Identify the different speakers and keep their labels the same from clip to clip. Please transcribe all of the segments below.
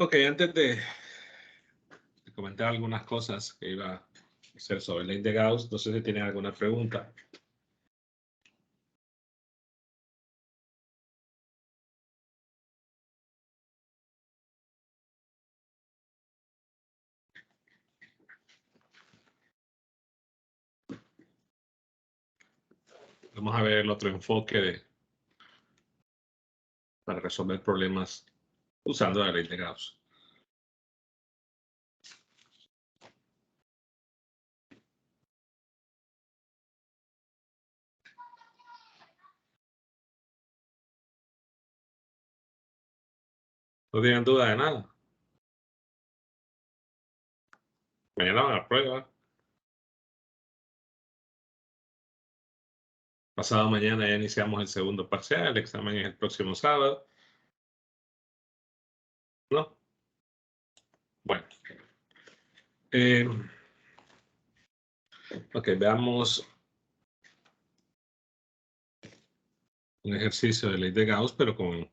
Speaker 1: Ok, antes de comentar algunas cosas que iba a hacer sobre ley de Gauss, no sé si tienen alguna pregunta. Vamos a ver el otro enfoque para resolver problemas usando la ley de Gauss. No tienen duda de nada. Mañana van a prueba. Pasado mañana ya iniciamos el segundo parcial. El examen es el próximo sábado. ¿No? Bueno. Ok, veamos un ejercicio de ley de Gauss, pero con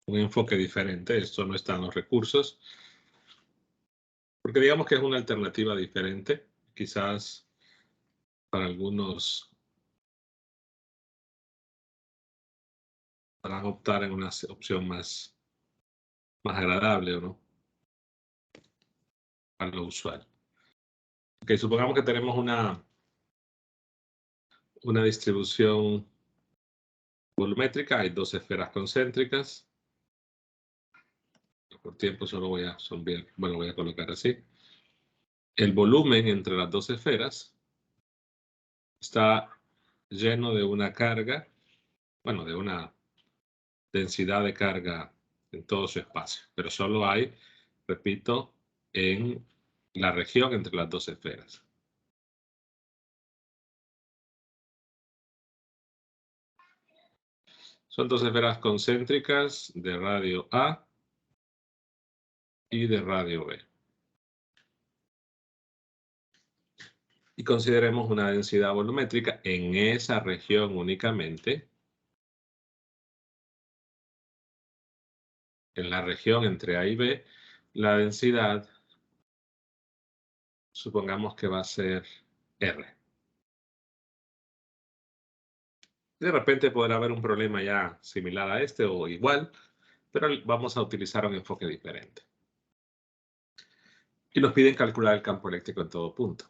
Speaker 1: un enfoque diferente. Esto no está en los recursos. Porque digamos que es una alternativa diferente. Quizás para algunos van a optar en una opción más agradable o no a lo usual. Ok, supongamos que tenemos una distribución volumétrica. Hay dos esferas concéntricas. Por tiempo solo voy a voy a colocar así. El volumen entre las dos esferas está lleno de una carga, bueno, de una densidad de carga en todo su espacio, pero solo hay, repito, en la región entre las dos esferas. Son dos esferas concéntricas de radio A y de radio B. Y consideremos una densidad volumétrica en esa región únicamente. En la región entre A y B, la densidad, supongamos que va a ser R. De repente podrá haber un problema ya similar a este o igual, pero vamos a utilizar un enfoque diferente. Y nos piden calcular el campo eléctrico en todo punto.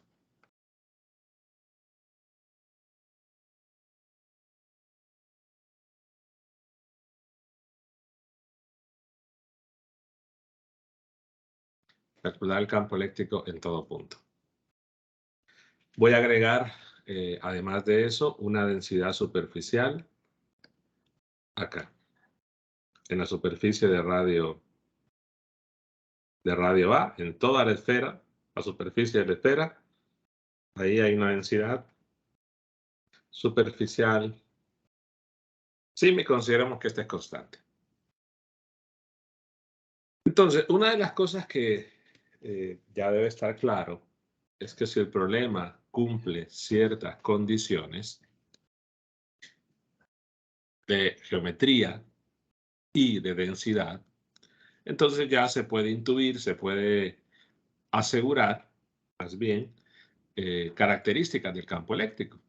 Speaker 1: Calcular el campo eléctrico en todo punto. Voy a agregar, además de eso, una densidad superficial acá, en la superficie de radio A, en toda la esfera, la superficie de la esfera. Ahí hay una densidad superficial. Sí, me consideramos que esta es constante. Entonces, una de las cosas que ya debe estar claro es que si el problema cumple ciertas condiciones de geometría y de densidad, entonces ya se puede intuir, se puede asegurar, más bien, características del campo eléctrico.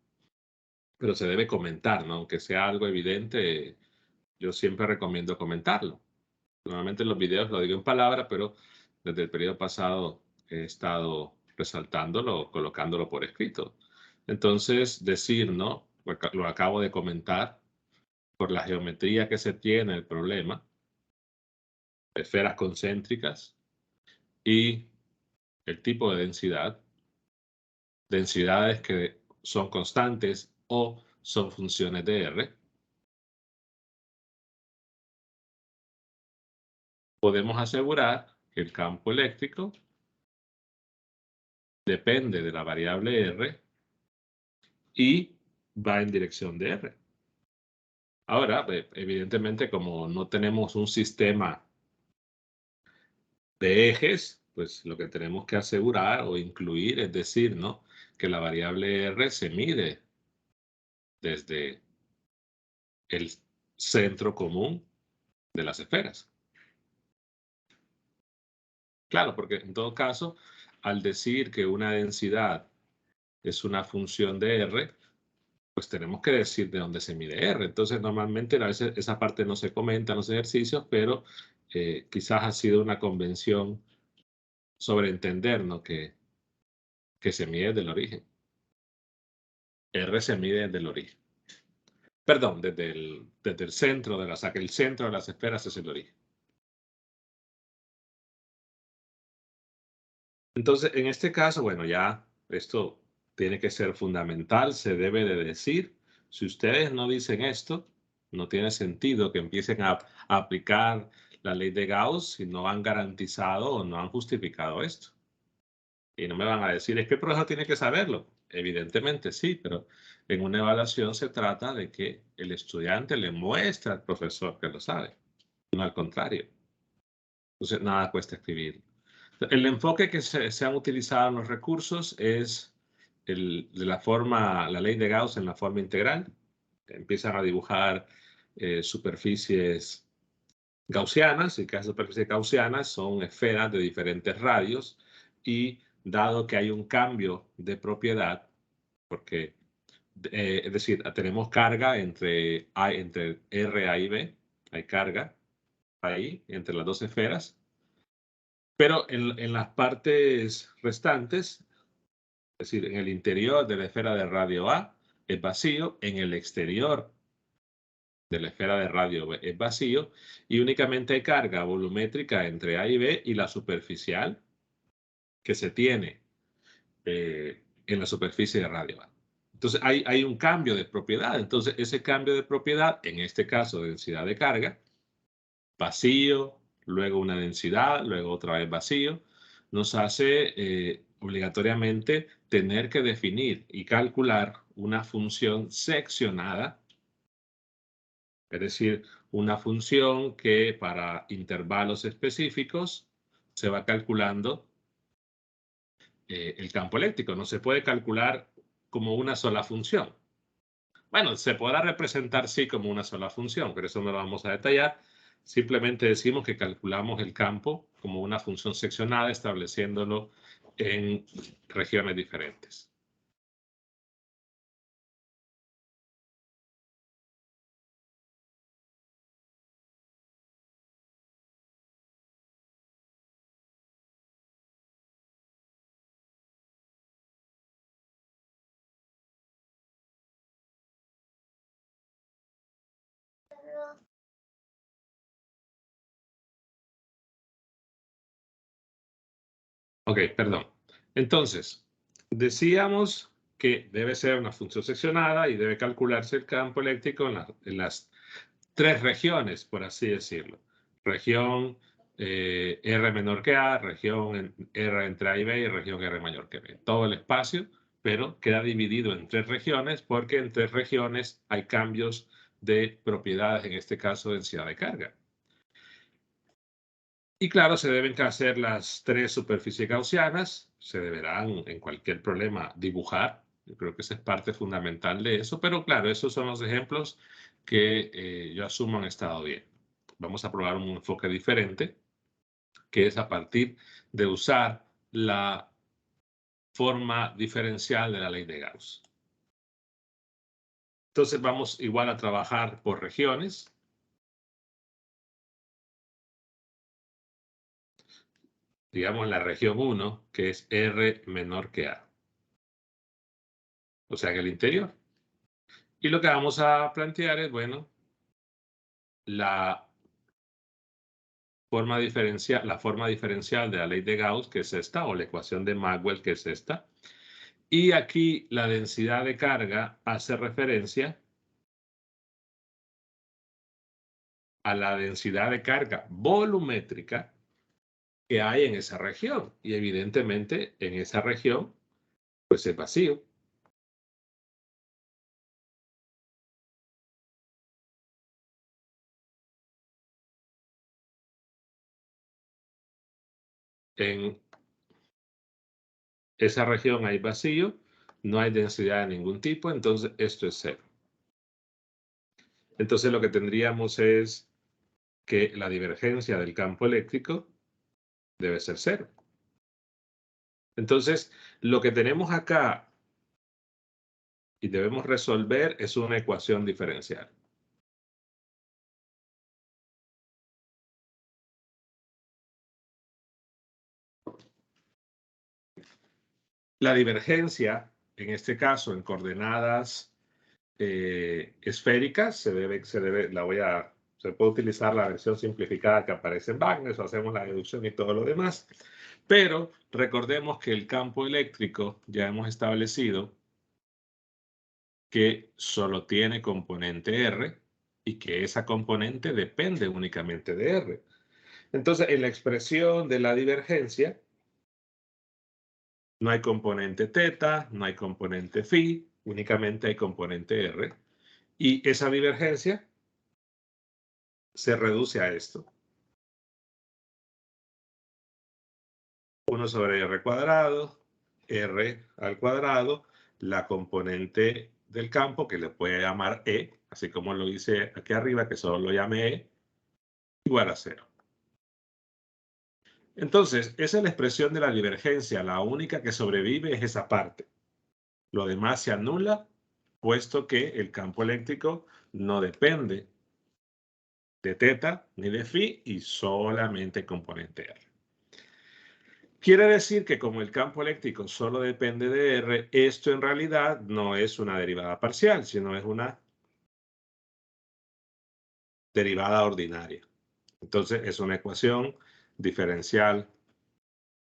Speaker 1: Pero se debe comentar, ¿no? Aunque sea algo evidente, yo siempre recomiendo comentarlo. Normalmente en los videos lo digo en palabras, pero desde el periodo pasado he estado resaltándolo, colocándolo por escrito. Entonces, decir, ¿no? Lo acabo de comentar, por la geometría que se tiene el problema, esferas concéntricas y el tipo de densidad, densidades que son constantes o son funciones de R, podemos asegurar que el campo eléctrico depende de la variable R y va en dirección de R. Ahora, evidentemente, como no tenemos un sistema de ejes, pues lo que tenemos que asegurar o incluir es decir, ¿no? Que la variable R se mide desde el centro común de las esferas. Claro, porque en todo caso, al decir que una densidad es una función de R, pues tenemos que decir de dónde se mide R. Entonces, normalmente a veces esa parte no se comenta en los ejercicios, pero quizás ha sido una convención sobre entender, ¿no? Que se mide desde el origen. R se mide desde el origen. Perdón, desde el centro de que el centro de las esferas es el origen. Entonces, en este caso, bueno, ya esto tiene que ser fundamental, se debe de decir. Si ustedes no dicen esto, no tiene sentido que empiecen a aplicar la ley de Gauss si no han garantizado o no han justificado esto. Y no me van a decir, es que el profesor tiene que saberlo. Evidentemente sí, pero en una evaluación se trata de que el estudiante le muestre al profesor que lo sabe, no al contrario. Entonces, nada cuesta escribir. El enfoque que se han utilizado en los recursos es de la ley de Gauss en la forma integral. Empiezan a dibujar superficies gaussianas, y que las superficies gaussianas son esferas de diferentes radios, y dado que hay un cambio de propiedad, porque, es decir, tenemos carga entre R, A y B, hay carga ahí entre las dos esferas, pero en las partes restantes, es decir, en el interior de la esfera de radio A es vacío, en el exterior de la esfera de radio B es vacío, y únicamente hay carga volumétrica entre A y B y la superficial que se tiene en la superficie de radio A. Entonces hay un cambio de propiedad. Entonces ese cambio de propiedad, en este caso densidad de carga, vacío, luego una densidad, luego otra vez vacío, nos hace obligatoriamente tener que definir y calcular una función seccionada, es decir, una función que para intervalos específicos se va calculando el campo eléctrico. No se puede calcular como una sola función. Bueno, se podrá representar sí como una sola función, pero eso no lo vamos a detallar. Simplemente decimos que calculamos el campo como una función seccionada, estableciéndolo en regiones diferentes. Ok, perdón. Entonces, decíamos que debe ser una función seccionada y debe calcularse el campo eléctrico en las tres regiones, por así decirlo. Región R menor que A, región R entre A y B y región R mayor que B. Todo el espacio, pero queda dividido en tres regiones porque en tres regiones hay cambios de propiedades, en este caso densidad de carga. Y claro, se deben hacer las tres superficies gaussianas, se deberán en cualquier problema dibujar. Yo creo que esa es parte fundamental de eso, pero claro, esos son los ejemplos que yo asumo han estado bien. Vamos a probar un enfoque diferente, que es a partir de usar la forma diferencial de la ley de Gauss. Entonces vamos igual a trabajar por regiones. Digamos la región 1, que es R menor que A. O sea, en el interior. Y lo que vamos a plantear es, bueno, la forma diferencial de la ley de Gauss, que es esta, o la ecuación de Maxwell, que es esta. Y aquí la densidad de carga hace referencia a la densidad de carga volumétrica que hay en esa región. Y evidentemente en esa región, pues es vacío. En esa región hay vacío, no hay densidad de ningún tipo, entonces esto es cero. Entonces lo que tendríamos es que la divergencia del campo eléctrico debe ser 0. Entonces, lo que tenemos acá y debemos resolver es una ecuación diferencial. La divergencia, en este caso, en coordenadas esféricas, se puede utilizar la versión simplificada que aparece en Wagner, o hacemos la deducción y todo lo demás. Pero recordemos que el campo eléctrico ya hemos establecido que solo tiene componente R y que esa componente depende únicamente de R. Entonces, en la expresión de la divergencia, no hay componente θ, no hay componente φ, únicamente hay componente R. Y esa divergencia se reduce a esto. 1 sobre R cuadrado, R al cuadrado, la componente del campo, que le puede llamar E, así como lo hice aquí arriba, que solo lo llame E, igual a 0. Entonces, esa es la expresión de la divergencia. La única que sobrevive es esa parte. Lo demás se anula, puesto que el campo eléctrico no depende de θ ni de φ y solamente componente R. Quiere decir que como el campo eléctrico solo depende de R, esto en realidad no es una derivada parcial, sino es una derivada ordinaria. Entonces es una ecuación diferencial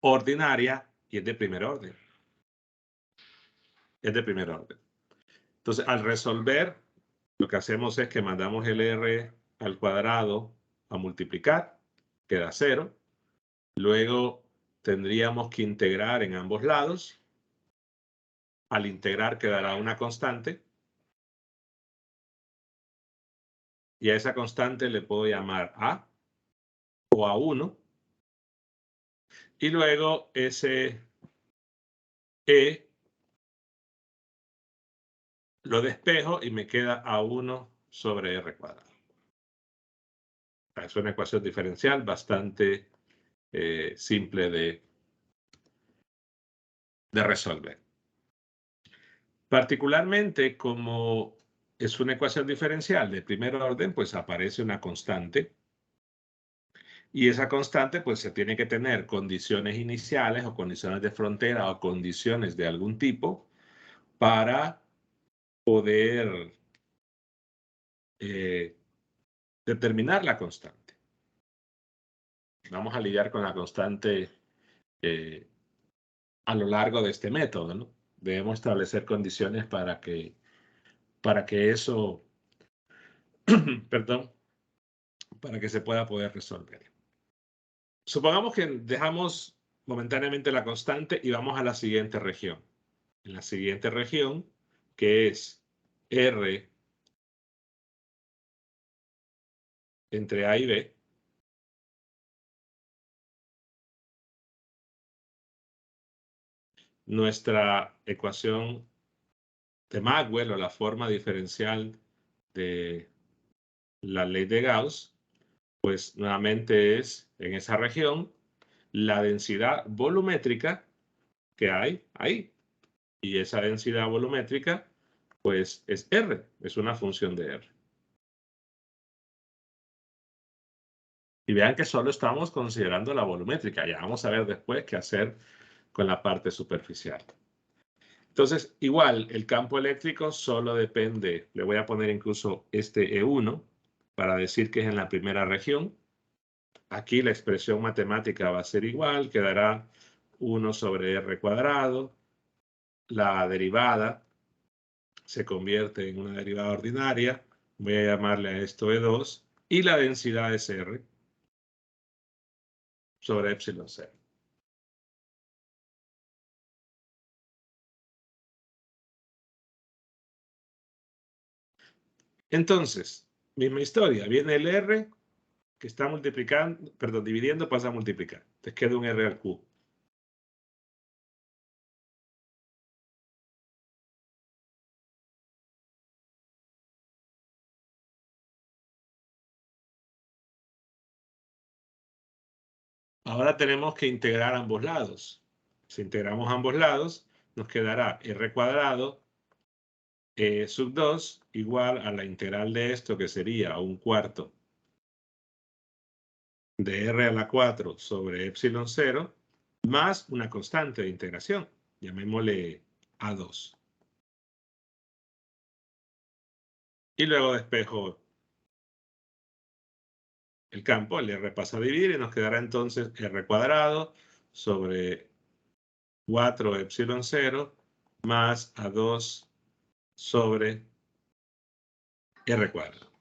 Speaker 1: ordinaria y es de primer orden. Es de primer orden. Entonces, al resolver, lo que hacemos es que mandamos el R al cuadrado a multiplicar, queda 0. Luego tendríamos que integrar en ambos lados. Al integrar quedará una constante. Y a esa constante le puedo llamar A o A1. Y luego ese E lo despejo y me queda A1 sobre R cuadrado. Es una ecuación diferencial bastante simple de resolver. Particularmente como es una ecuación diferencial de primer orden, pues aparece una constante. Y esa constante pues se tiene que tener condiciones iniciales o condiciones de frontera o condiciones de algún tipo para poder determinar la constante. Vamos a lidiar con la constante a lo largo de este método, ¿no? Debemos establecer condiciones para que eso, perdón, para que se pueda poder resolver. Supongamos que dejamos momentáneamente la constante y vamos a la siguiente región. En la siguiente región, que es R entre A y B, nuestra ecuación de Maxwell o la forma diferencial de la ley de Gauss, pues nuevamente es en esa región la densidad volumétrica que hay ahí. Y esa densidad volumétrica, pues es R, es una función de R. Y vean que solo estamos considerando la volumétrica. Ya vamos a ver después qué hacer con la parte superficial. Entonces, igual, el campo eléctrico solo depende, le voy a poner incluso este E1 para decir que es en la primera región. Aquí la expresión matemática va a ser igual, quedará 1 sobre R cuadrado. La derivada se convierte en una derivada ordinaria. Voy a llamarle a esto E2. Y la densidad es R sobre epsilon 0. Entonces, misma historia. Viene el R que está multiplicando, perdón, dividiendo pasa a multiplicar. Te queda un R al cubo. Ahora tenemos que integrar ambos lados. Si integramos ambos lados, nos quedará r cuadrado sub 2 igual a la integral de esto, que sería 1/4 de r a la 4 sobre epsilon 0, más una constante de integración, llamémosle A2. Y luego despejo el campo, el r pasa a dividir y nos quedará entonces r cuadrado sobre 4 epsilon 0 más A2 sobre r cuadrado.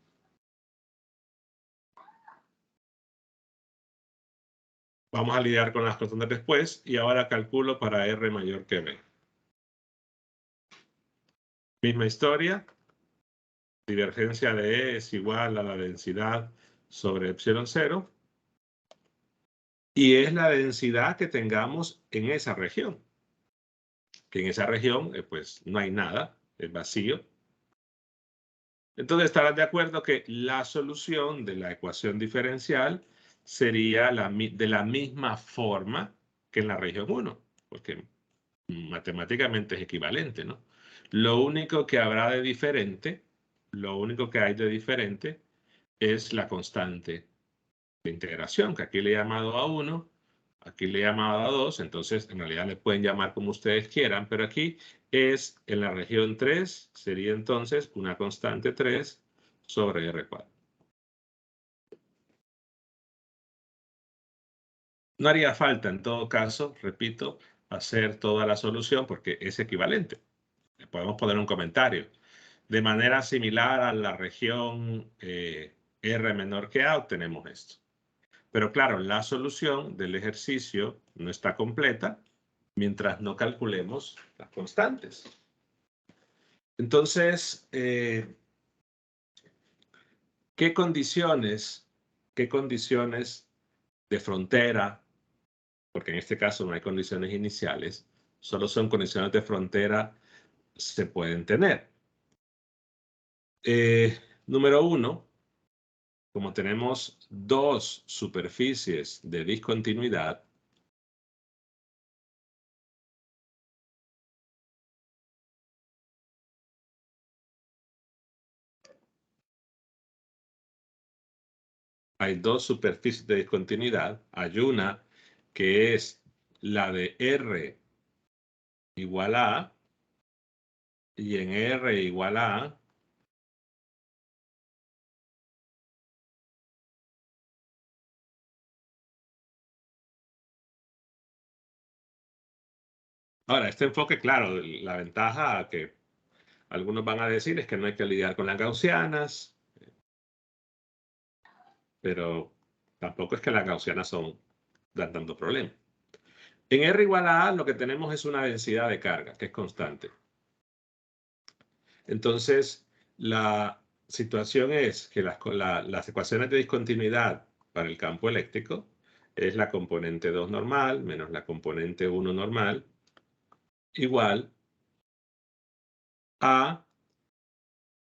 Speaker 1: Vamos a lidiar con las constantes después y ahora calculo para r mayor que b. Misma historia. Divergencia de E es igual a la densidad sobre epsilon 0. Y es la densidad que tengamos en esa región. Que en esa región, pues, no hay nada, es vacío. Entonces estarás de acuerdo que la solución de la ecuación diferencial sería de la misma forma que en la región 1, porque matemáticamente es equivalente, ¿no? Lo único que habrá de diferente, lo único que hay de diferente es la constante de integración, que aquí le he llamado A1, aquí le he llamado A2, entonces en realidad le pueden llamar como ustedes quieran, pero aquí es en la región 3, sería entonces una constante 3 sobre R4. No haría falta, en todo caso, repito, hacer toda la solución porque es equivalente. Le podemos poner un comentario. De manera similar a la región R menor que A, obtenemos esto. Pero claro, la solución del ejercicio no está completa mientras no calculemos las constantes. Entonces, ¿qué condiciones de frontera, porque en este caso no hay condiciones iniciales, solo son condiciones de frontera, se pueden tener? Número 1, como tenemos dos superficies de discontinuidad, hay dos superficies de discontinuidad. Hay una que es la de R igual a A, y en R igual a A, ahora, este enfoque, claro, la ventaja que algunos van a decir es que no hay que lidiar con las gaussianas, pero tampoco es que las gaussianas dan tanto problema. En R igual a A lo que tenemos es una densidad de carga, que es constante. Entonces, la situación es que las ecuaciones de discontinuidad para el campo eléctrico es la componente 2 normal menos la componente 1 normal igual a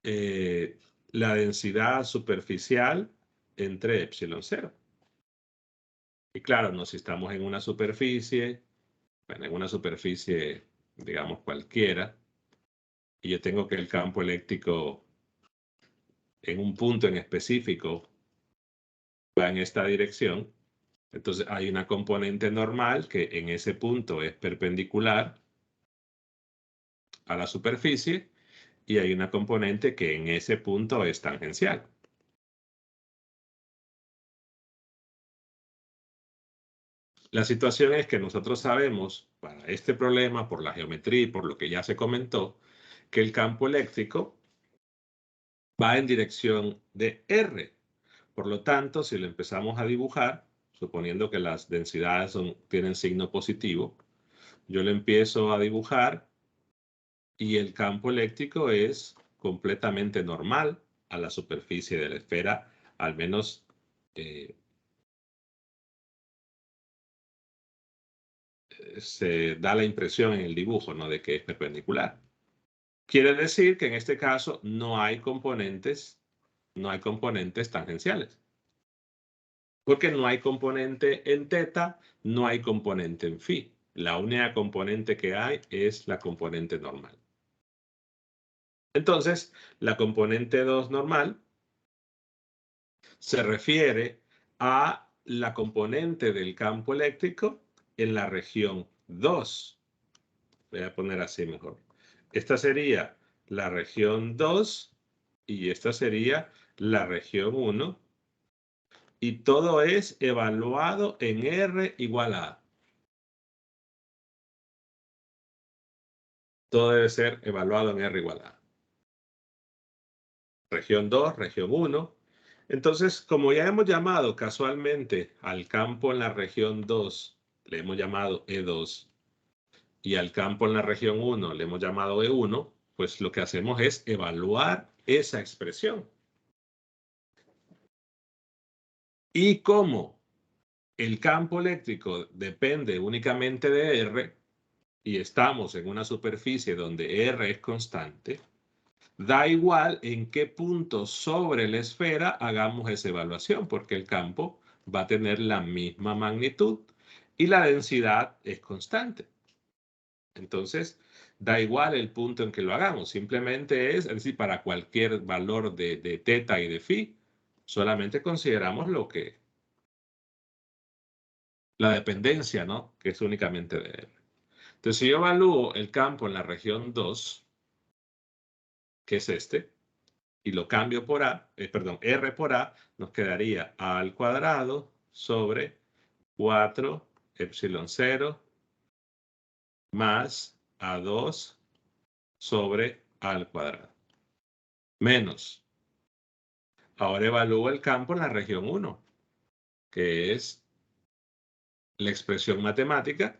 Speaker 1: la densidad superficial entre epsilon 0. Y claro, no, si estamos en una superficie, bueno, en una superficie, digamos, cualquiera, y yo tengo que el campo eléctrico en un punto en específico va en esta dirección, entonces hay una componente normal que en ese punto es perpendicular a la superficie y hay una componente que en ese punto es tangencial. La situación es que nosotros sabemos, para este problema, por la geometría y por lo que ya se comentó, que el campo eléctrico va en dirección de R. Por lo tanto, si lo empezamos a dibujar, suponiendo que las densidades tienen signo positivo, yo lo empiezo a dibujar y el campo eléctrico es completamente normal a la superficie de la esfera, al menos se da la impresión en el dibujo, ¿no?, de que es perpendicular. Quiere decir que en este caso no hay componentes tangenciales. Porque no hay componente en teta, no hay componente en phi. La única componente que hay es la componente normal. Entonces, la componente 2 normal se refiere a la componente del campo eléctrico en la región 2. Voy a poner así mejor. Esta sería la región 2 y esta sería la región 1. Y todo es evaluado en R igual a A. Todo debe ser evaluado en R igual a A. Región 2, región 1. Entonces, como ya hemos llamado casualmente al campo en la región 2, le hemos llamado E2, y al campo en la región 1 le hemos llamado E1, pues lo que hacemos es evaluar esa expresión. Y como el campo eléctrico depende únicamente de R, y estamos en una superficie donde R es constante, da igual en qué punto sobre la esfera hagamos esa evaluación, porque el campo va a tener la misma magnitud y la densidad es constante. Entonces, da igual el punto en que lo hagamos, simplemente es decir, para cualquier valor de teta y de phi, solamente consideramos la dependencia, ¿no? Que es únicamente de R. Entonces, si yo evalúo el campo en la región 2, que es este, y lo cambio por perdón, R por A, nos quedaría A al cuadrado sobre 4 epsilon 0 más A2 sobre A al cuadrado. Menos. Ahora evalúo el campo en la región 1, que es la expresión matemática,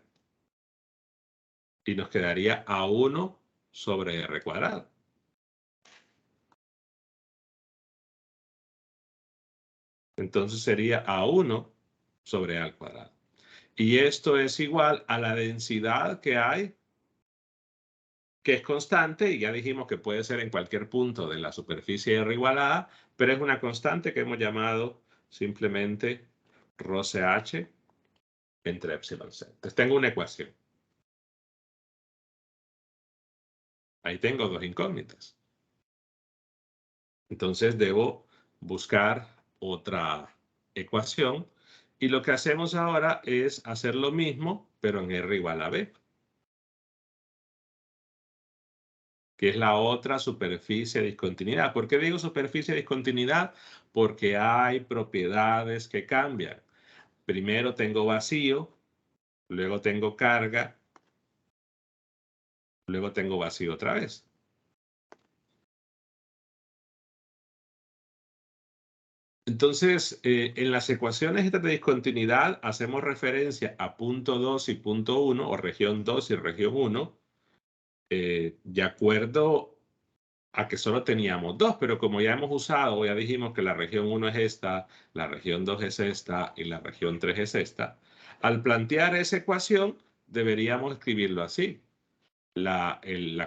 Speaker 1: y nos quedaría A1 sobre R cuadrado. Entonces sería A1 sobre A al cuadrado. Y esto es igual a la densidad que hay, que es constante, y ya dijimos que puede ser en cualquier punto de la superficie R igual a A, pero es una constante que hemos llamado simplemente ρch entre epsilon c. Entonces tengo una ecuación. Ahí tengo dos incógnitas. Entonces debo buscar otra ecuación, y lo que hacemos ahora es hacer lo mismo, pero en R igual a B, que es la otra superficie de discontinuidad. ¿Por qué digo superficie de discontinuidad? Porque hay propiedades que cambian. Primero tengo vacío, luego tengo carga, luego tengo vacío otra vez. Entonces, en las ecuaciones estas de discontinuidad hacemos referencia a punto 2 y punto 1, o región 2 y región 1, de acuerdo a que solo teníamos dos, pero como ya hemos usado, ya dijimos que la región 1 es esta, la región 2 es esta y la región 3 es esta. Al plantear esa ecuación, deberíamos escribirlo así. La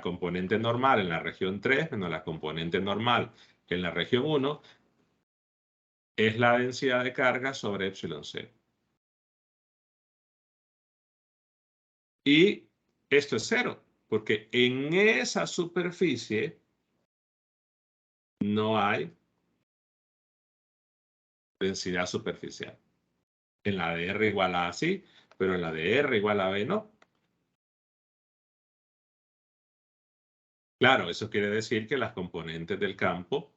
Speaker 1: componente normal en la región 3 menos la componente normal en la región 1 es la densidad de carga sobre epsilon c. Y esto es cero, porque en esa superficie no hay densidad superficial. En la de R igual a A sí, pero en la de R igual a B no. Claro, eso quiere decir que las componentes del campo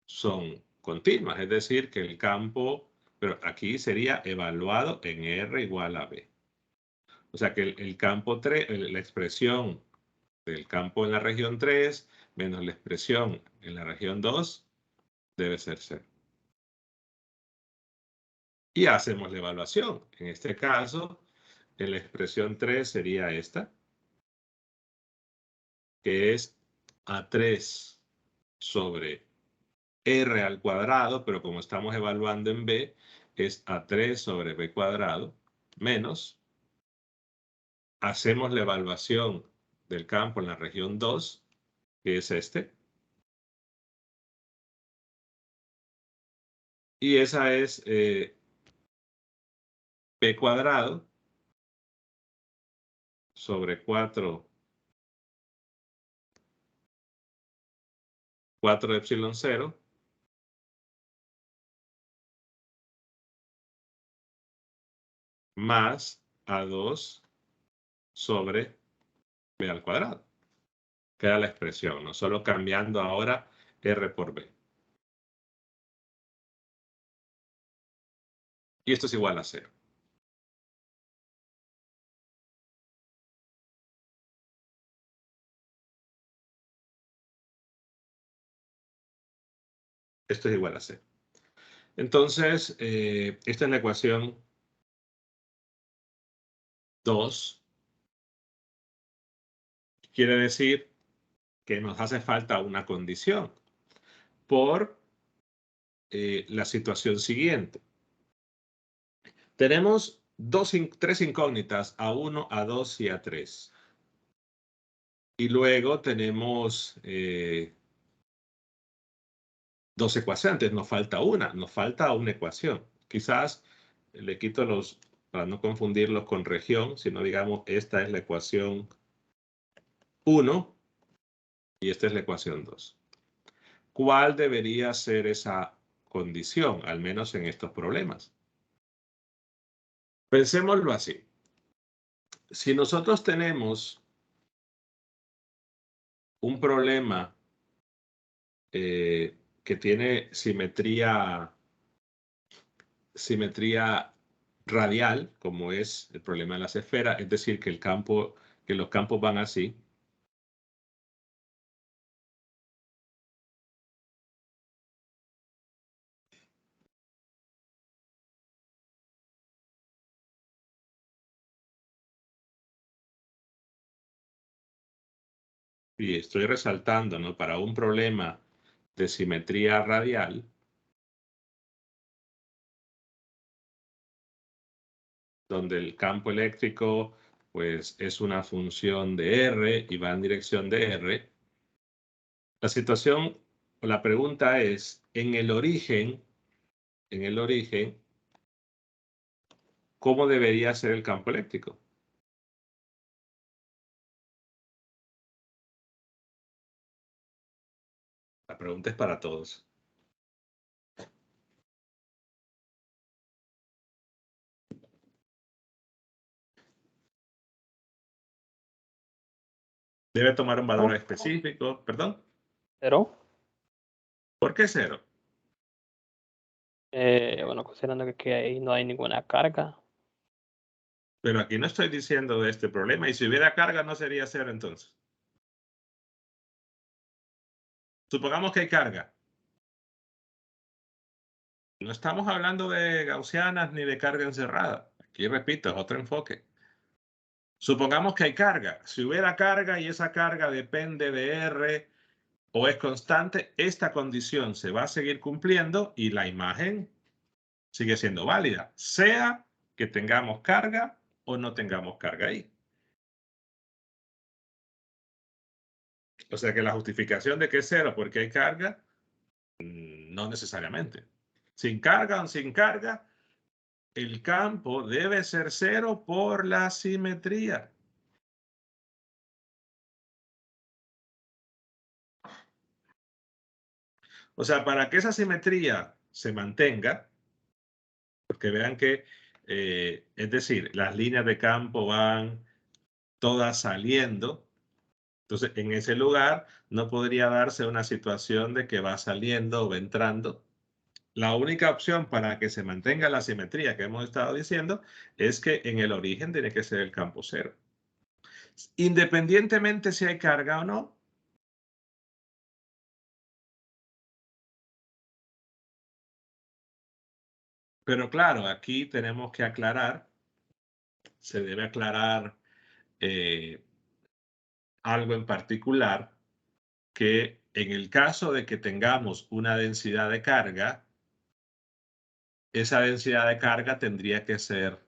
Speaker 1: son continuas, es decir, que el campo, pero aquí sería evaluado en R igual a B. O sea que el campo 3, la expresión del campo en la región 3 menos la expresión en la región 2 debe ser 0. Y hacemos la evaluación. En este caso, en la expresión 3 sería esta, que es A3 sobre R al cuadrado, pero como estamos evaluando en B, es A3 sobre B cuadrado, menos, hacemos la evaluación del campo en la región 2, que es este, Y esa es P cuadrado sobre 4 epsilon 0 más A2 sobre B al cuadrado. Queda la expresión, ¿no? Solo cambiando ahora R por B. Y esto es igual a 0. Esto es igual a 0. Entonces, esta es la ecuación 2. Quiere decir que nos hace falta una condición por la situación siguiente. Tenemos tres incógnitas, A1, A2 y A3. Y luego tenemos dos ecuaciones, nos falta una ecuación. Quizás le quito los, para no confundirlos con región, sino digamos, esta es la ecuación 1 y esta es la ecuación 2. ¿Cuál debería ser esa condición, al menos en estos problemas? Pensémoslo así. Si nosotros tenemos un problema que tiene simetría radial, como es el problema de las esferas, es decir, que los campos van así. Y estoy resaltando, ¿no? Para un problema de simetría radial, donde el campo eléctrico pues es una función de R y va en dirección de R. La situación o la pregunta es, en el origen, ¿cómo debería ser el campo eléctrico? La pregunta es para todos. Debe tomar un valor específico, perdón.
Speaker 2: ¿Cero?
Speaker 1: ¿Por qué 0?
Speaker 2: Bueno, considerando que ahí no hay ninguna carga.
Speaker 1: Pero aquí no estoy diciendo de este problema. Y si hubiera carga, no sería 0 entonces. Supongamos que hay carga. No estamos hablando de gaussianas ni de carga encerrada. Aquí repito, es otro enfoque. Supongamos que hay carga. Si hubiera carga y esa carga depende de R o es constante, esta condición se va a seguir cumpliendo y la imagen sigue siendo válida, sea que tengamos carga o no tengamos carga ahí. O sea que la justificación de que es 0 porque hay carga, no necesariamente. Sin carga o sin carga, el campo debe ser 0 por la simetría. O sea, para que esa simetría se mantenga, porque vean que, es decir, las líneas de campo van todas saliendo. Entonces, en ese lugar no podría darse una situación de que va saliendo o va entrando. La única opción para que se mantenga la simetría que hemos estado diciendo es que en el origen tiene que ser el campo 0. Independientemente si hay carga o no. Pero claro, aquí tenemos que aclarar, se debe aclarar algo en particular, que en el caso de que tengamos una densidad de carga, esa densidad de carga tendría que ser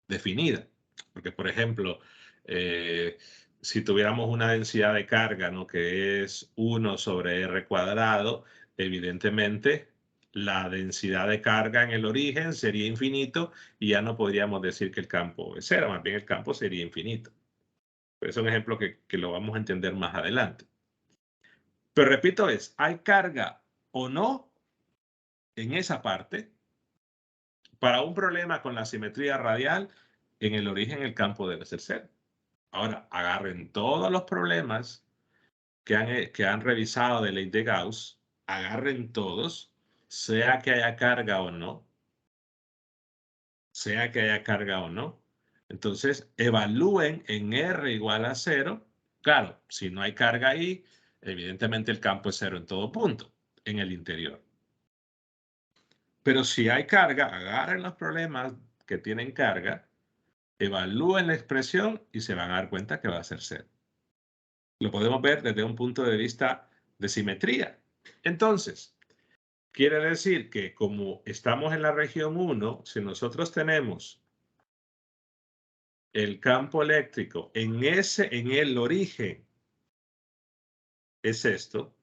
Speaker 1: definida. Porque, por ejemplo, si tuviéramos una densidad de carga, ¿no? Que es 1 sobre R cuadrado, evidentemente la densidad de carga en el origen sería infinito y ya no podríamos decir que el campo es cero, más bien el campo sería infinito. Pero es un ejemplo que lo vamos a entender más adelante. Pero repito, ¿hay carga o no en esa parte? Para un problema con la simetría radial, en el origen el campo debe ser cero. Ahora, agarren todos los problemas que han revisado de ley de Gauss, agarren todos, sea que haya carga o no, sea que haya carga o no. Entonces, evalúen en R igual a 0. Claro, si no hay carga ahí, evidentemente el campo es 0 en todo punto, en el interior. Pero si hay carga, agarren los problemas que tienen carga, evalúen la expresión y se van a dar cuenta que va a ser 0. Lo podemos ver desde un punto de vista de simetría. Entonces, quiere decir que como estamos en la región 1, si nosotros tenemos el campo eléctrico en el origen, es esto.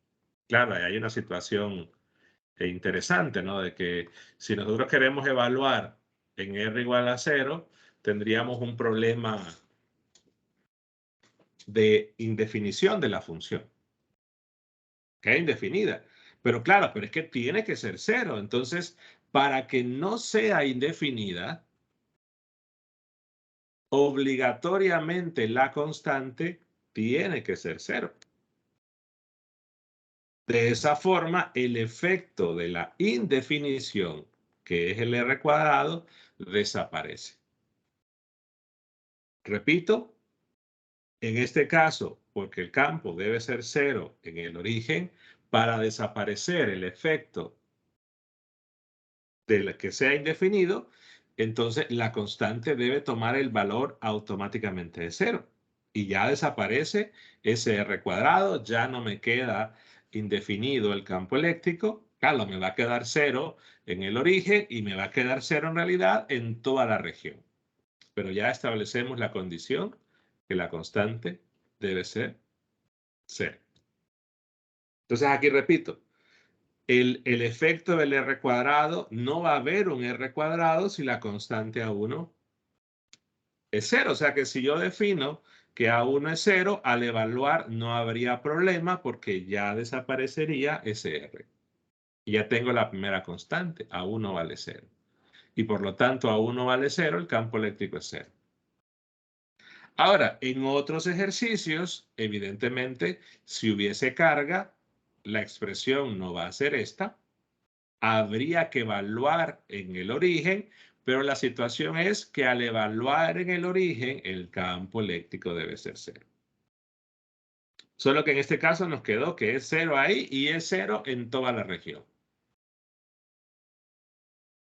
Speaker 1: Claro, hay una situación interesante, ¿no? De que si nosotros queremos evaluar en R igual a 0, tendríamos un problema de indefinición de la función. Que es indefinida. Pero claro, pero es que tiene que ser 0. Entonces, para que no sea indefinida, obligatoriamente la constante tiene que ser 0. De esa forma, el efecto de la indefinición, que es el R cuadrado, desaparece. Repito, en este caso, porque el campo debe ser 0 en el origen, para desaparecer el efecto de que sea indefinido, entonces la constante debe tomar el valor automáticamente de 0. Y ya desaparece ese R cuadrado, ya no me queda indefinido el campo eléctrico. Claro, me va a quedar 0 en el origen y me va a quedar 0 en realidad en toda la región. Pero ya establecemos la condición que la constante debe ser 0. Entonces aquí repito, el efecto del R cuadrado, no va a haber un R cuadrado si la constante A1 es 0. O sea que si yo defino que A1 es 0, al evaluar no habría problema porque ya desaparecería ese R. Y ya tengo la primera constante, A1 vale 0. Y por lo tanto A1 vale 0, el campo eléctrico es 0. Ahora, en otros ejercicios, evidentemente, si hubiese carga, la expresión no va a ser esta. Habría que evaluar en el origen, pero la situación es que al evaluar en el origen, el campo eléctrico debe ser 0. Solo que en este caso nos quedó que es 0 ahí y es 0 en toda la región.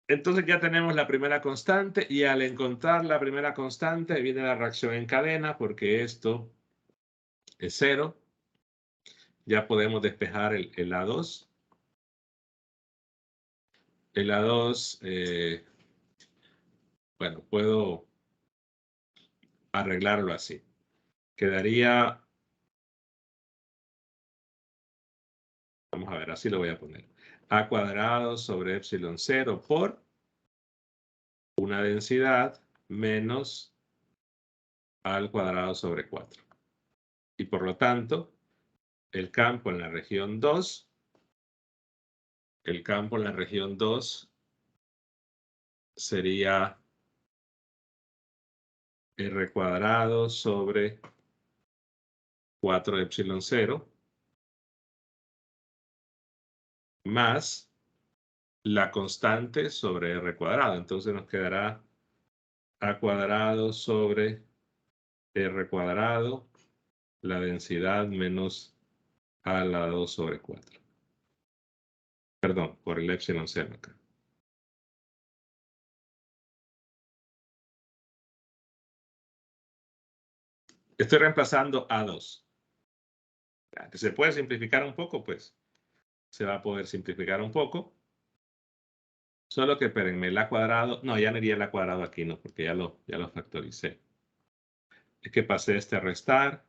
Speaker 1: Entonces ya tenemos la primera constante y al encontrar la primera constante viene la reacción en cadena porque esto es 0. Ya podemos despejar el A2. El A2, bueno, puedo arreglarlo así. Quedaría, vamos a ver, así lo voy a poner. A cuadrado sobre epsilon 0 por una densidad menos al cuadrado sobre 4. Y por lo tanto, el campo en la región 2, sería R cuadrado sobre 4 epsilon 0 más la constante sobre R cuadrado. Entonces nos quedará A cuadrado sobre R cuadrado, la densidad menos A a la 2 sobre 4. Perdón, por el epsilon 0 acá. Estoy reemplazando A2. Que se puede simplificar un poco, pues se va a poder simplificar un poco. Solo que, espérenme, el A cuadrado, no, ya no iría el A cuadrado aquí, no, porque ya lo factoricé. Es que pasé este a restar.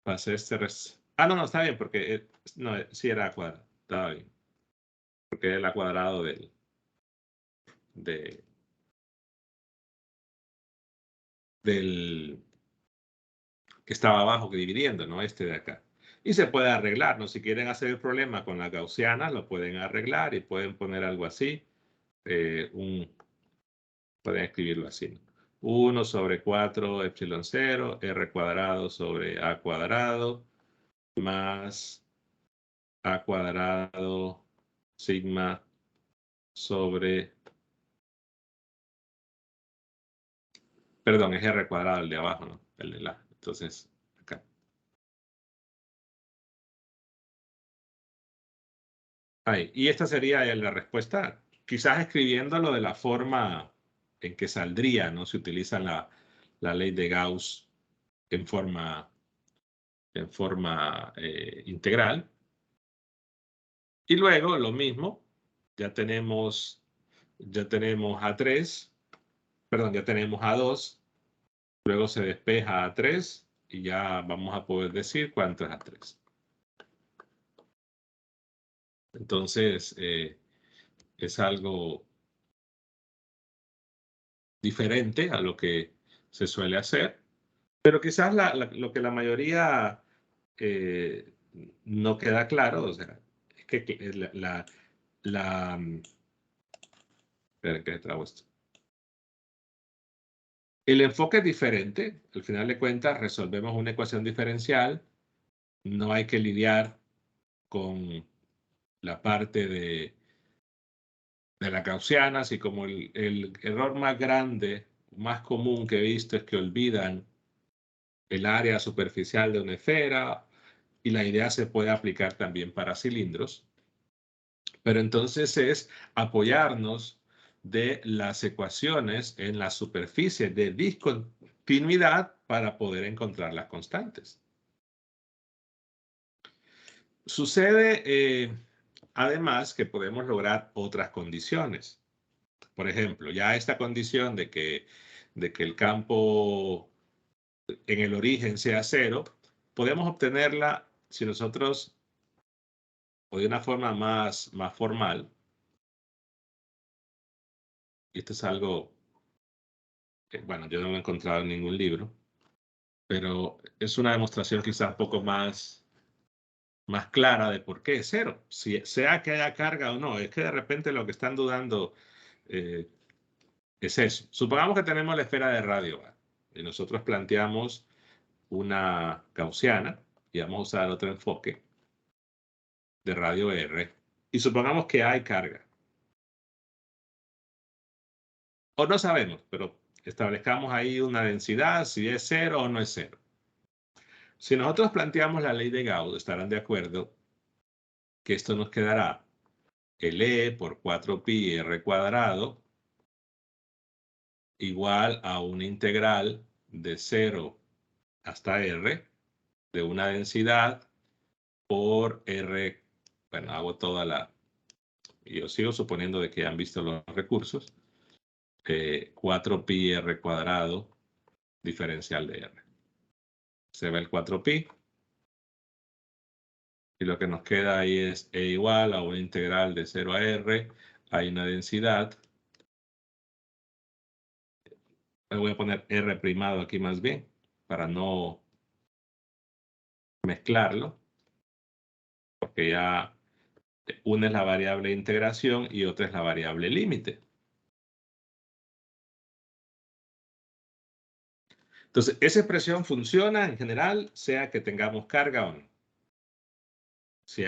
Speaker 1: Pasé este Ah, no, está bien, porque no, sí era cuadrado. Estaba bien. Porque es el cuadrado de, del que estaba abajo, que dividiendo, ¿no? Este de acá. Y se puede arreglar, ¿no? Si quieren hacer el problema con la gaussiana, lo pueden arreglar y pueden poner algo así. Pueden escribirlo así, ¿no? 1 sobre 4 epsilon 0, r cuadrado sobre a cuadrado, más a cuadrado sigma sobre, perdón, es r cuadrado el de abajo, ¿no? El de la. Entonces, acá. Ahí. Y esta sería la respuesta, quizás escribiéndolo de la forma en que saldría, ¿no? Si utilizan la ley de Gauss en forma, integral. Y luego lo mismo, ya tenemos A3, perdón, ya tenemos A2, luego se despeja A3 y ya vamos a poder decir cuánto es A3. Entonces, es algo diferente a lo que se suele hacer, pero quizás lo que la mayoría eh, no queda claro, o sea, es que espera que trabo esto. El enfoque es diferente, al final de cuentas resolvemos una ecuación diferencial, no hay que lidiar con la parte de la gaussiana, así como el error más grande, más común que he visto es que olvidan el área superficial de una esfera y la idea se puede aplicar también para cilindros, pero entonces es apoyarnos de las ecuaciones en la superficie de discontinuidad para poder encontrar las constantes. Sucede además que podemos lograr otras condiciones. Por ejemplo, ya esta condición de que el campo en el origen sea cero, podemos obtenerla si nosotros, o de una forma más formal, y esto es algo que, bueno, yo no lo he encontrado en ningún libro, pero es una demostración quizás un poco más clara de por qué es cero, si, sea que haya carga o no. Es que de repente lo que están dudando eh, es eso. Supongamos que tenemos la esfera de radio A, y nosotros planteamos una gaussiana y vamos a usar otro enfoque de radio R y supongamos que hay carga. O no sabemos, pero establezcamos ahí una densidad, si es cero o no es cero. Si nosotros planteamos la ley de Gauss, estarán de acuerdo que esto nos quedará el E por 4pi r cuadrado igual a una integral de 0 hasta r de una densidad por r, bueno, hago toda la, y yo sigo suponiendo de que han visto los recursos, 4pi r cuadrado diferencial de r. Se ve el 4pi y lo que nos queda ahí es e igual a una integral de 0 a r, hay una densidad, le voy a poner r primado aquí más bien, para no mezclarlo, porque ya una es la variable de integración y otra es la variable límite. Entonces, esa expresión funciona en general, sea que tengamos carga o no. Si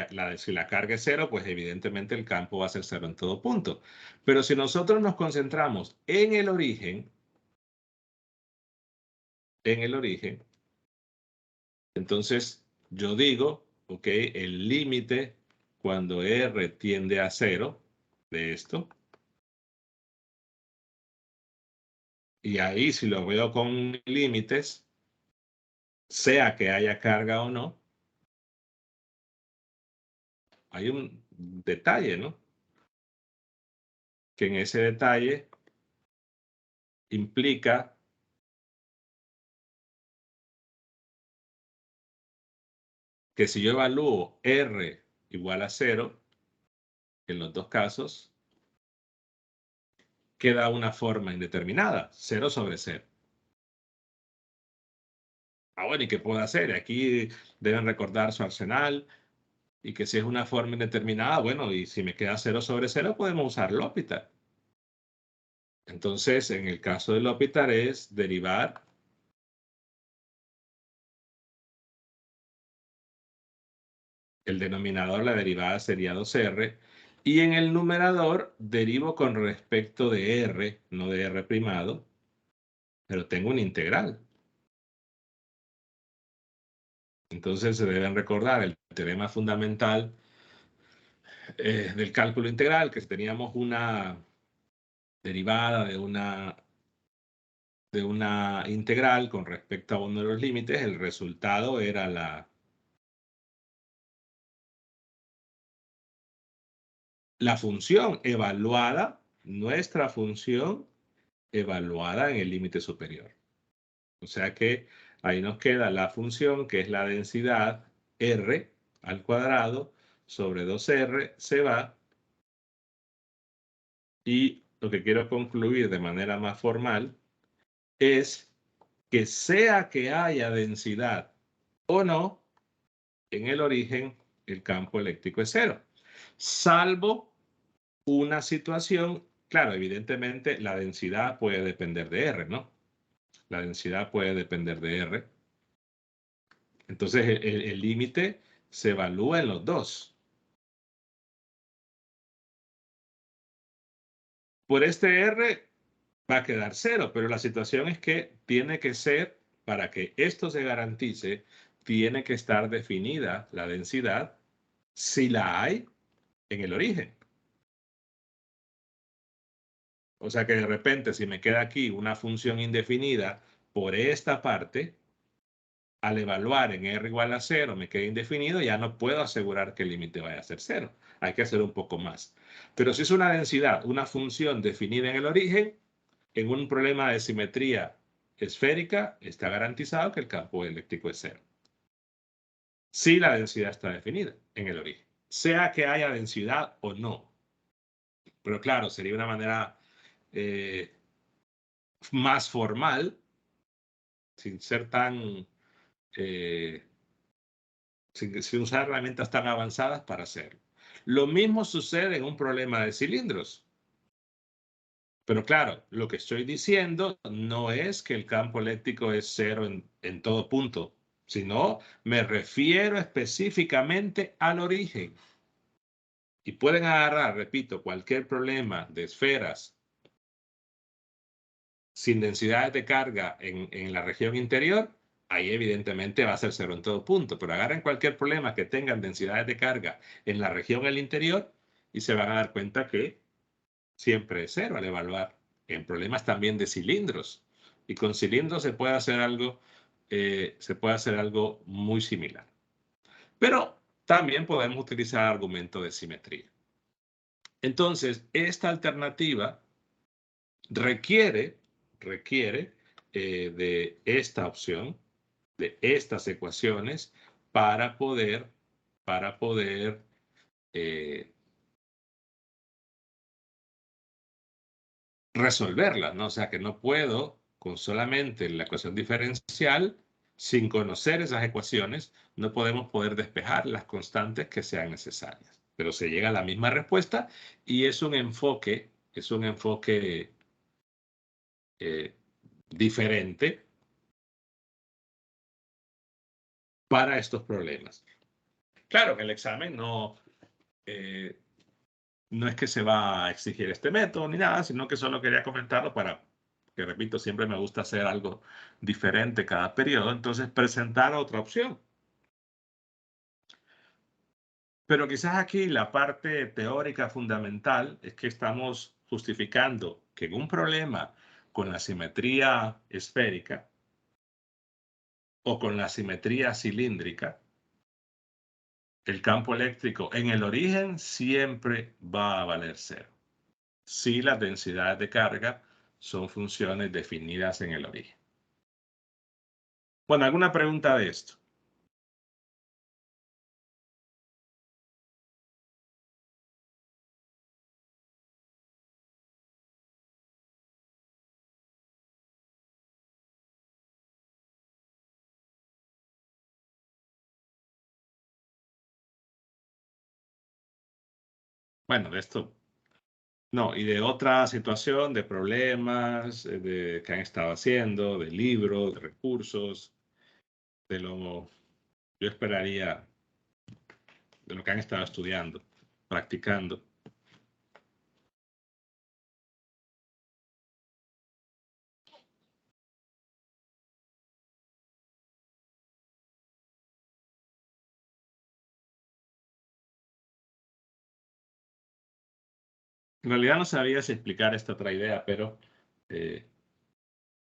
Speaker 1: la carga es cero, pues evidentemente el campo va a ser cero en todo punto. Pero si nosotros nos concentramos en el origen, entonces yo digo, ok, el límite cuando R tiende a cero de esto, y ahí si lo veo con límites, sea que haya carga o no, hay un detalle, ¿no? Que en ese detalle implica que si yo evalúo R igual a 0, en los dos casos, queda una forma indeterminada, 0 sobre 0. Bueno, ¿y qué puedo hacer? Aquí deben recordar su arsenal, y que si es una forma indeterminada, bueno, y si me queda 0 sobre 0, podemos usar L'Hopital. Entonces, en el caso de L'Hopital es derivar el denominador, la derivada sería 2R, y en el numerador derivo con respecto de R, no de R primado, pero tengo una integral. Entonces se deben recordar el teorema fundamental del cálculo integral, que teníamos una derivada de una integral con respecto a uno de los límites, el resultado era la función evaluada, nuestra función evaluada en el límite superior. O sea que ahí nos queda la función que es la densidad R al cuadrado sobre 2R se va, y lo que quiero concluir de manera más formal es que sea que haya densidad o no, en el origen el campo eléctrico es cero, salvo una situación, claro, evidentemente la densidad puede depender de R, ¿no? La densidad puede depender de R. Entonces el límite se evalúa en los dos. Por este R va a quedar cero, pero la situación es que tiene que ser, para que esto se garantice, tiene que estar definida la densidad, si la hay, en el origen. O sea que de repente, si me queda aquí una función indefinida por esta parte, al evaluar en R igual a 0 me queda indefinido, ya no puedo asegurar que el límite vaya a ser 0. Hay que hacer un poco más. Pero si es una densidad, una función definida en el origen, en un problema de simetría esférica, está garantizado que el campo eléctrico es 0. Si la densidad está definida en el origen, sea que haya densidad o no. Pero claro, sería una manera más formal, sin ser tan, sin usar herramientas tan avanzadas para hacerlo. Lo mismo sucede en un problema de cilindros. Pero claro, lo que estoy diciendo no es que el campo eléctrico es cero en todo punto, sino me refiero específicamente al origen. Y pueden agarrar, repito, cualquier problema de esferas sin densidades de carga en la región interior, ahí evidentemente va a ser cero en todo punto, pero agarren cualquier problema que tengan densidades de carga en la región del interior y se van a dar cuenta que siempre es cero al evaluar. En problemas también de cilindros. Y con cilindros se puede hacer algo muy similar. Pero también podemos utilizar argumentos de simetría. Entonces, esta alternativa requiere de esta opción, de estas ecuaciones, para poder eh, resolverlas, ¿no? O sea que no puedo, con solamente la ecuación diferencial, sin conocer esas ecuaciones, no podemos poder despejar las constantes que sean necesarias. Pero se llega a la misma respuesta y es un enfoque eh, diferente para estos problemas. Claro, en el examen no es que se va a exigir este método ni nada, sino que solo quería comentarlo para que, repito, siempre me gusta hacer algo diferente cada periodo, entonces presentar otra opción. Pero quizás aquí la parte teórica fundamental es que estamos justificando que en un problema con la simetría esférica o con la simetría cilíndrica, el campo eléctrico en el origen siempre va a valer cero, si las densidades de carga son funciones definidas en el origen. Bueno, ¿alguna pregunta de esto? Bueno, de esto, no, y de otra situación, de problemas, de que han estado haciendo, de libros, de recursos, de lo, yo esperaría, de lo que han estado estudiando, practicando. En realidad no sabía si explicar esta otra idea, pero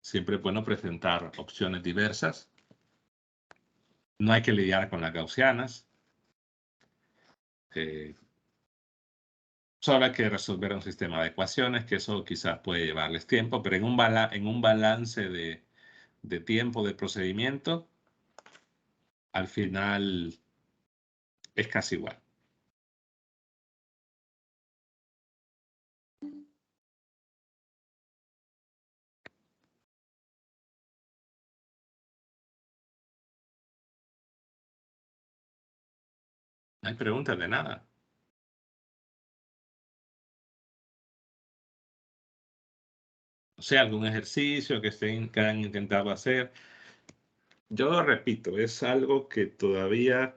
Speaker 1: siempre es bueno presentar opciones diversas. No hay que lidiar con las gaussianas. Solo hay que resolver un sistema de ecuaciones, que eso quizás puede llevarles tiempo, pero en un balance de tiempo de procedimiento, al final es casi igual. No hay preguntas de nada. O sea, algún ejercicio que han intentado hacer. Yo lo repito, es algo que todavía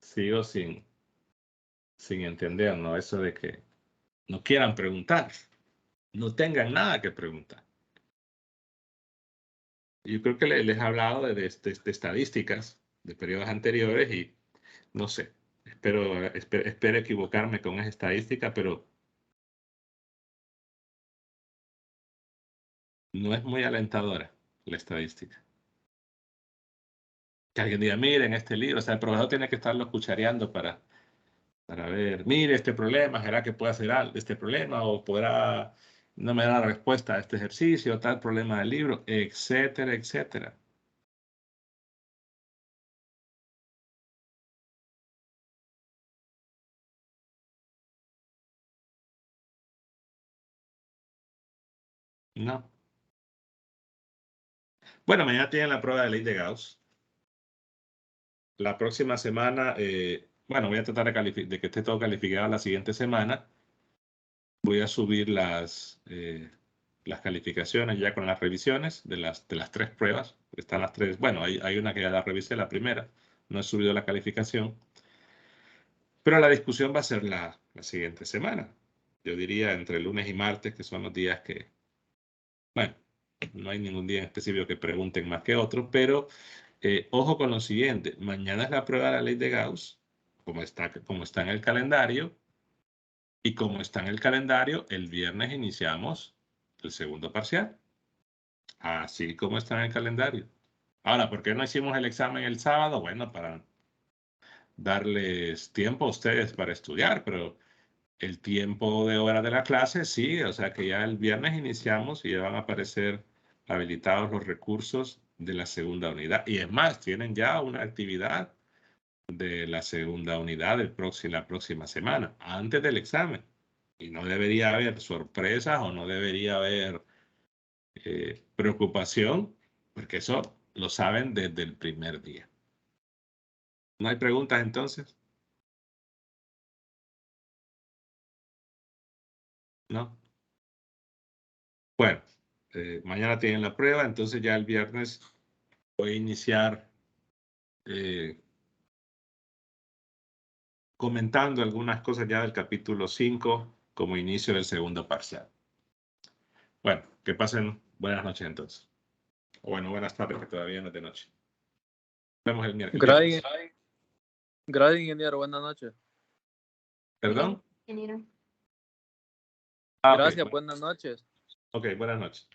Speaker 1: sigo sin entender, ¿no? Eso de que no quieran preguntar, no tengan nada que preguntar. Yo creo que les he hablado de estadísticas de periodos anteriores y no sé, espero equivocarme con esa estadística, pero no es muy alentadora la estadística. Que alguien diga, miren este libro, o sea, el profesor tiene que estarlo cuchareando para ver, mire este problema, ¿será que puede hacer algo de este problema? O podrá, no me da la respuesta a este ejercicio, tal problema del libro, etcétera, etcétera. No. Bueno, mañana tienen la prueba de ley de Gauss. La próxima semana, bueno, voy a tratar de que esté todo calificado la siguiente semana. Voy a subir las calificaciones ya con las revisiones de las 3 pruebas. Están las 3, bueno, hay una que ya la revisé, la primera. No he subido la calificación. Pero la discusión va a ser la siguiente semana. Yo diría entre lunes y martes, que son los días que, bueno, no hay ningún día en específico que pregunten más que otro, pero ojo con lo siguiente, mañana es la prueba de la ley de Gauss, como está en el calendario, y como está en el calendario, el viernes iniciamos el segundo parcial, así como está en el calendario. Ahora, ¿por qué no hicimos el examen el sábado? Bueno, para darles tiempo a ustedes para estudiar, pero el tiempo de hora de la clase sigue, o sea que ya el viernes iniciamos y ya van a aparecer habilitados los recursos de la segunda unidad. Y es más, tienen ya una actividad de la segunda unidad la próxima semana, antes del examen. Y no debería haber sorpresas o no debería haber preocupación, porque eso lo saben desde el primer día. ¿No hay preguntas entonces? ¿No? Bueno, mañana tienen la prueba, entonces ya el viernes voy a iniciar comentando algunas cosas ya del capítulo 5 como inicio del segundo parcial. Bueno, que pasen buenas noches entonces. O bueno, buenas tardes, que todavía no es de noche. Nos vemos el miércoles.
Speaker 3: Gracias, ingeniero. Buenas noches.
Speaker 1: ¿Perdón?
Speaker 4: Ingeniero.
Speaker 1: Ah,
Speaker 3: Gracias,
Speaker 1: okay.
Speaker 3: buenas noches.
Speaker 1: Ok, buenas noches.